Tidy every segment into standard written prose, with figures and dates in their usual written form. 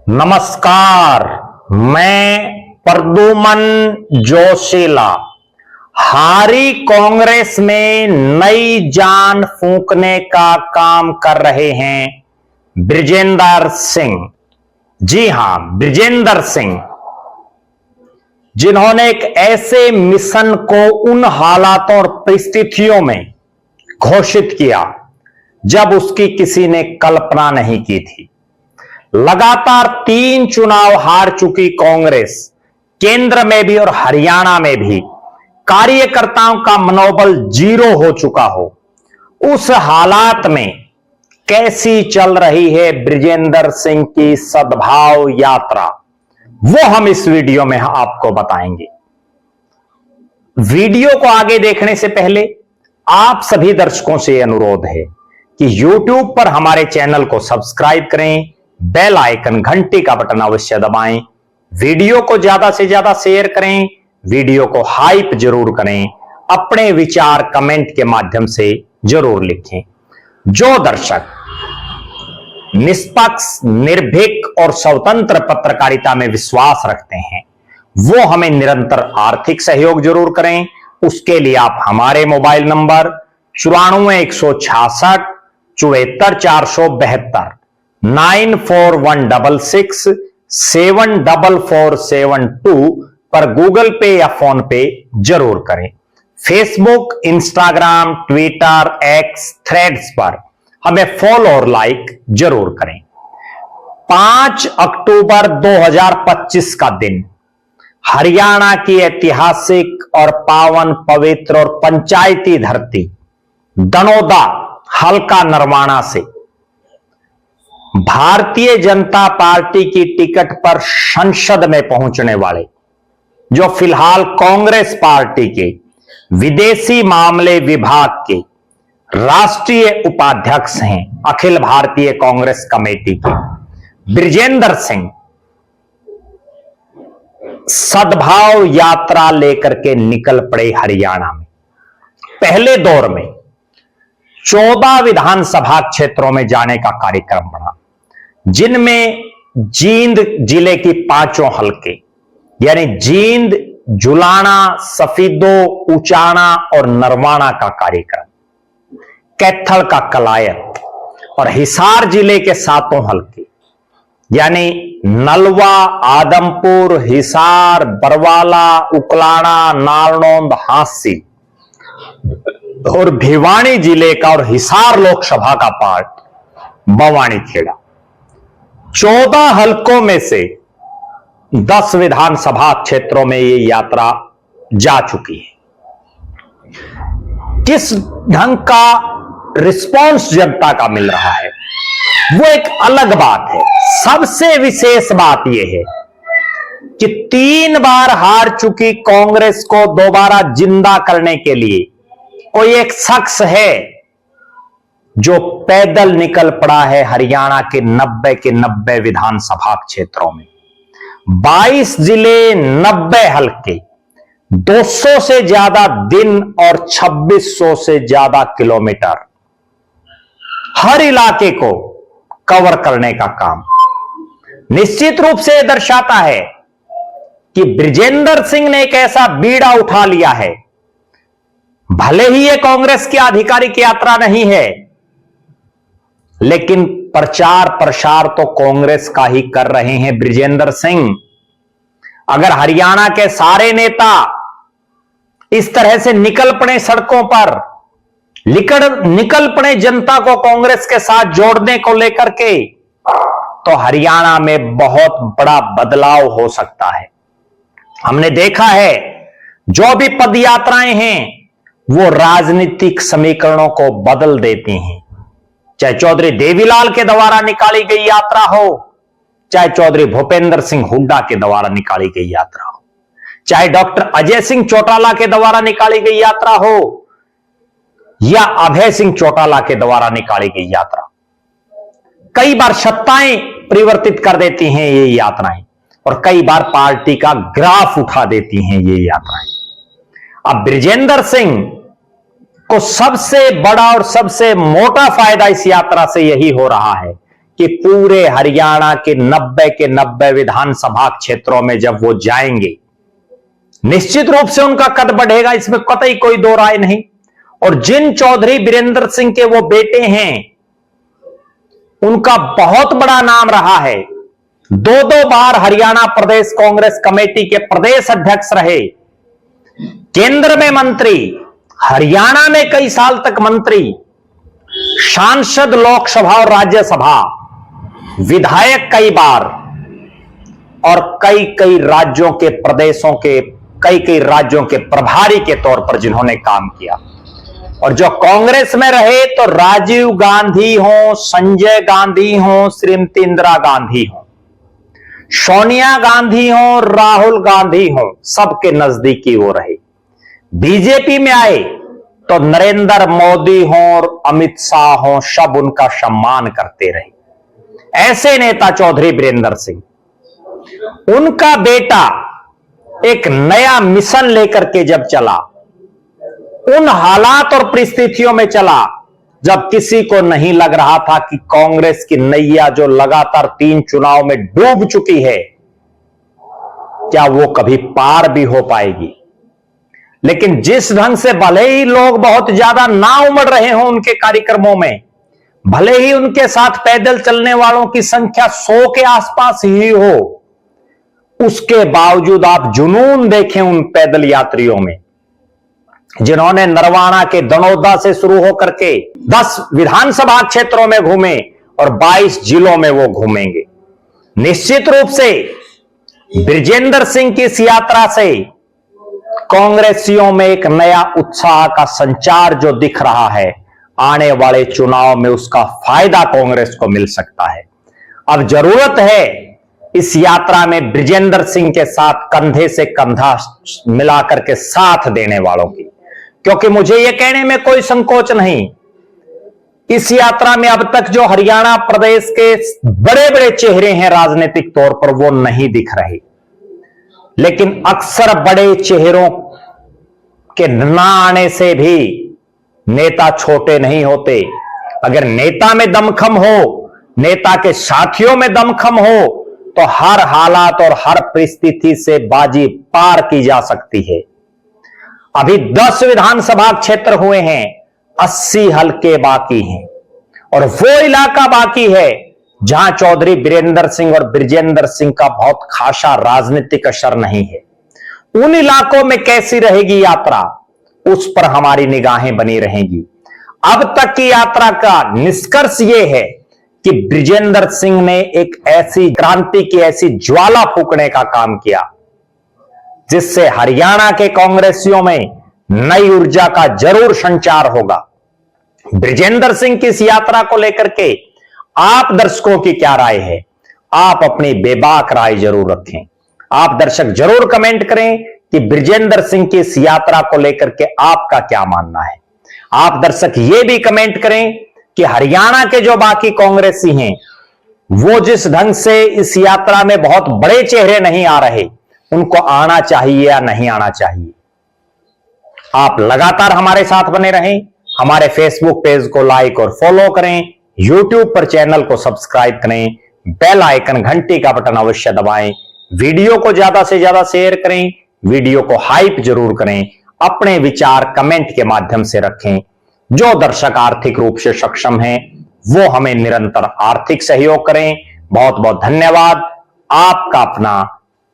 नमस्कार, मैं प्रद्युमन जोशीला। हारी कांग्रेस में नई जान फूंकने का काम कर रहे हैं बृजेंद्र सिंह। जी हां, बृजेंद्र सिंह, जिन्होंने एक ऐसे मिशन को उन हालातों और परिस्थितियों में घोषित किया जब उसकी किसी ने कल्पना नहीं की थी। लगातार 3 चुनाव हार चुकी कांग्रेस केंद्र में भी और हरियाणा में भी कार्यकर्ताओं का मनोबल 0 हो चुका हो, उस हालात में कैसी चल रही है बृजेंद्र सिंह की सद्भाव यात्रा, वो हम इस वीडियो में आपको बताएंगे। वीडियो को आगे देखने से पहले आप सभी दर्शकों से अनुरोध है कि YouTube पर हमारे चैनल को सब्सक्राइब करें, बेल आइकन घंटी का बटन अवश्य दबाएं, वीडियो को ज्यादा से ज्यादा शेयर करें, वीडियो को हाइप जरूर करें, अपने विचार कमेंट के माध्यम से जरूर लिखें। जो दर्शक निष्पक्ष, निर्भीक और स्वतंत्र पत्रकारिता में विश्वास रखते हैं वो हमें निरंतर आर्थिक सहयोग जरूर करें। उसके लिए आप हमारे मोबाइल नंबर 94 166 74 472 9416674472 पर गूगल पे या फोन पे जरूर करें। Facebook, Instagram, Twitter, x, threads पर हमें फॉलो और लाइक जरूर करें। 5 अक्टूबर 2025 का दिन हरियाणा की ऐतिहासिक और पावन, पवित्र और पंचायती धरती दनोदा, हल्का नरवाना से भारतीय जनता पार्टी की टिकट पर संसद में पहुंचने वाले, जो फिलहाल कांग्रेस पार्टी के विदेशी मामले विभाग के राष्ट्रीय उपाध्यक्ष हैं, अखिल भारतीय कांग्रेस कमेटी के बृजेंद्र सिंह, सद्भाव यात्रा लेकर के निकल पड़े हरियाणा में। पहले दौर में 14 विधानसभा क्षेत्रों में जाने का कार्यक्रम बना, जिनमें जींद जिले की 5 हलके यानी जींद, जुलाना, सफीदो, उचाना और नरवाना का कार्यक्रम, कैथल का कलायत और हिसार जिले के 7 हलके यानी नलवा, आदमपुर, हिसार, बरवाला, उकलाना, नारनौंद, हांसी और भिवानी जिले का और हिसार लोकसभा का पार्ट बवानी खेड़ा। 14 हलकों में से 10 विधानसभा क्षेत्रों में ये यात्रा जा चुकी है। किस ढंग का रिस्पांस जनता का मिल रहा है वो एक अलग बात है। सबसे विशेष बात यह है कि 3 बार हार चुकी कांग्रेस को दोबारा जिंदा करने के लिए कोई एक शख्स है जो पैदल निकल पड़ा है हरियाणा के 90 के 90 विधानसभा क्षेत्रों में। 22 जिले, 90 हलके, 200 से ज्यादा दिन और 2600 से ज्यादा किलोमीटर, हर इलाके को कवर करने का काम निश्चित रूप से दर्शाता है कि बृजेंद्र सिंह ने एक ऐसा बीड़ा उठा लिया है। भले ही यह कांग्रेस की आधिकारिक यात्रा नहीं है, लेकिन प्रचार प्रसार तो कांग्रेस का ही कर रहे हैं बृजेंद्र सिंह। अगर हरियाणा के सारे नेता इस तरह से निकल पड़े सड़कों पर, निकल पड़े जनता को कांग्रेस के साथ जोड़ने को लेकर के, तो हरियाणा में बहुत बड़ा बदलाव हो सकता है। हमने देखा है जो भी पदयात्राएं हैं वो राजनीतिक समीकरणों को बदल देती हैं। चाहे चौधरी देवीलाल के द्वारा निकाली गई यात्रा हो, चाहे चौधरी भूपेंद्र सिंह हुड्डा के द्वारा निकाली गई यात्रा हो, चाहे डॉक्टर अजय सिंह चौटाला के द्वारा निकाली गई यात्रा हो या अभय सिंह चौटाला के द्वारा निकाली गई यात्रा। कई बार सत्ताएं परिवर्तित कर देती हैं ये यात्राएं और कई बार पार्टी का ग्राफ उठा देती हैं ये यात्राएं। अब बृजेंद्र सिंह को सबसे बड़ा और सबसे मोटा फायदा इस यात्रा से यही हो रहा है कि पूरे हरियाणा के 90 विधानसभा क्षेत्रों में जब वो जाएंगे, निश्चित रूप से उनका कद बढ़ेगा, इसमें कतई कोई दो राय नहीं। और जिन चौधरी बीरेंद्र सिंह के वो बेटे हैं, उनका बहुत बड़ा नाम रहा है। 2 बार हरियाणा प्रदेश कांग्रेस कमेटी के प्रदेश अध्यक्ष रहे, केंद्र में मंत्री, हरियाणा में कई साल तक मंत्री, सांसद लोकसभा और राज्यसभा, विधायक कई बार, और कई कई राज्यों के प्रदेशों के कई राज्यों के प्रभारी के तौर पर जिन्होंने काम किया। और जो कांग्रेस में रहे तो राजीव गांधी हो, संजय गांधी हो, श्रीमती इंदिरा गांधी हो, सोनिया गांधी हो, राहुल गांधी हो, सबके नजदीकी वो रहे। बीजेपी में आए तो नरेंद्र मोदी हो और अमित शाह हो, सब उनका सम्मान करते रहे। ऐसे नेता चौधरी बीरेंद्र सिंह। उनका बेटा एक नया मिशन लेकर के जब चला, उन हालात और परिस्थितियों में चला जब किसी को नहीं लग रहा था कि कांग्रेस की नैया जो लगातार 3 चुनाव में डूब चुकी है, क्या वो कभी पार भी हो पाएगी। लेकिन जिस ढंग से भले ही लोग बहुत ज्यादा ना उमड़ रहे हों उनके कार्यक्रमों में, भले ही उनके साथ पैदल चलने वालों की संख्या 100 के आसपास ही हो, उसके बावजूद आप जुनून देखें उन पैदल यात्रियों में, जिन्होंने नरवाना के दनौदा से शुरू होकर के 10 विधानसभा क्षेत्रों में घूमे और 22 जिलों में वो घूमेंगे। निश्चित रूप से बृजेंद्र सिंह की इस यात्रा से कांग्रेसियों में एक नया उत्साह का संचार जो दिख रहा है, आने वाले चुनाव में उसका फायदा कांग्रेस को मिल सकता है। अब जरूरत है इस यात्रा में बृजेंद्र सिंह के साथ कंधे से कंधा मिलाकर के साथ देने वालों की, क्योंकि मुझे यह कहने में कोई संकोच नहीं, इस यात्रा में अब तक जो हरियाणा प्रदेश के बड़े बड़े चेहरे हैं राजनीतिक तौर पर, वो नहीं दिख रहे। लेकिन अक्सर बड़े चेहरों के ना आने से भी नेता छोटे नहीं होते। अगर नेता में दमखम हो, नेता के साथियों में दमखम हो, तो हर हालात और हर परिस्थिति से बाजी पार की जा सकती है। अभी 10 विधानसभा क्षेत्र हुए हैं, 80 हलके बाकी हैं, और वो इलाका बाकी है जहां चौधरी बीरेंद्र सिंह और बृजेंद्र सिंह का बहुत खासा राजनीतिक असर नहीं है। उन इलाकों में कैसी रहेगी यात्रा, उस पर हमारी निगाहें बनी रहेंगी। अब तक की यात्रा का निष्कर्ष यह है कि बृजेंद्र सिंह ने एक ऐसी क्रांति की, ऐसी ज्वाला फूकने का काम किया जिससे हरियाणा के कांग्रेसियों में नई ऊर्जा का जरूर संचार होगा। बृजेंद्र सिंह की इस यात्रा को लेकर के आप दर्शकों की क्या राय है? आप अपनी बेबाक राय जरूर रखें। आप दर्शक जरूर कमेंट करें कि बृजेंद्र सिंह की इस यात्रा को लेकर के आपका क्या मानना है। आप दर्शक ये भी कमेंट करें कि हरियाणा के जो बाकी कांग्रेसी हैं, वो जिस ढंग से इस यात्रा में बहुत बड़े चेहरे नहीं आ रहे, उनको आना चाहिए या नहीं आना चाहिए। आप लगातार हमारे साथ बने रहें। हमारे फेसबुक पेज को लाइक और फॉलो करें, यूट्यूब पर चैनल को सब्सक्राइब करें, बेल आइकन घंटी का बटन अवश्य दबाएं, वीडियो को ज्यादा से ज्यादा शेयर करें, वीडियो को हाइप जरूर करें, अपने विचार कमेंट के माध्यम से रखें। जो दर्शक आर्थिक रूप से सक्षम हैं, वो हमें निरंतर आर्थिक सहयोग करें। बहुत बहुत धन्यवाद। आपका अपना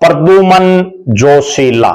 प्रद्युमन जोशीला।